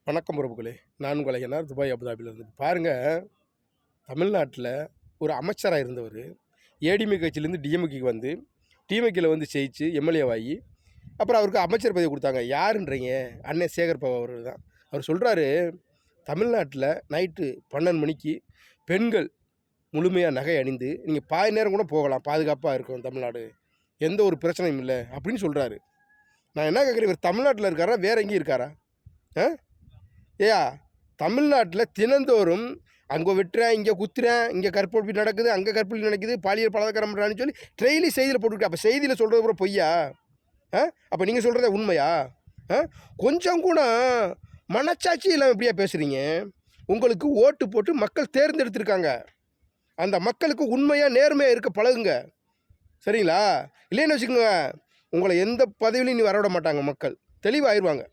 வணக்கம் உறவுகளே. நான் உங்கள் ஐயனார் துபாய் அபுதாபியிலிருந்து. பாருங்கள், தமிழ்நாட்டில் ஒரு அமைச்சராக இருந்தவர் ஏடிஎம்கே கட்சியிலேருந்து டிஎம்கேக்கு வந்து டிஎம்கேல வந்து ஜெயிச்சு எம்எல்ஏவாகி அப்புறம் அவருக்கு அமைச்சர் பதவி கொடுத்தாங்க. யாருன்றீங்க? அண்ணன் சேகர் பாபு அவர் தான். அவர் சொல்கிறாரு, தமிழ்நாட்டில் நைட்டு 12 மணிக்கு பெண்கள் முழுமையாக நகை அணிந்து நீங்கள் பாதி நேரம் கூட போகலாம், பாதுகாப்பாக இருக்கும் தமிழ்நாடு, எந்த ஒரு பிரச்சனையும் இல்லை அப்படின்னு சொல்கிறாரு. நான் என்ன கேட்குறேன், இவர் தமிழ்நாட்டில் இருக்காரா வேறு எங்கேயும் இருக்காரா? ஏயா, தமிழ்நாட்டில் தினந்தோறும் அங்கே வெட்டுறேன், இங்கே குத்துறேன், இங்கே கற்பழிப்பு நடக்குது, அங்கே கற்பழிப்பு நடக்குது, பாலியல் பலாத்காரம் பண்ணுறான்னு சொல்லி டெய்லி செய்தியில் போட்டுருக்கேன். அப்போ செய்தியில் சொல்கிறது கூட பொய்யா? அப்போ நீங்கள் சொல்கிறத உண்மையா? கொஞ்சம் கூட மனச்சாட்சி இல்லாமல் எப்படியா பேசுகிறீங்க? உங்களுக்கு ஓட்டு போட்டு மக்கள் தேர்ந்தெடுத்திருக்காங்க. அந்த மக்களுக்கு உண்மையாக நேர்மையாக இருக்க பழகுங்க, சரிங்களா? இல்லைன்னு வச்சுக்கோங்க, உங்களை எந்த பதவியிலையும் நீ வரவிட மாட்டாங்க. மக்கள் தெளிவாகிடுவாங்க.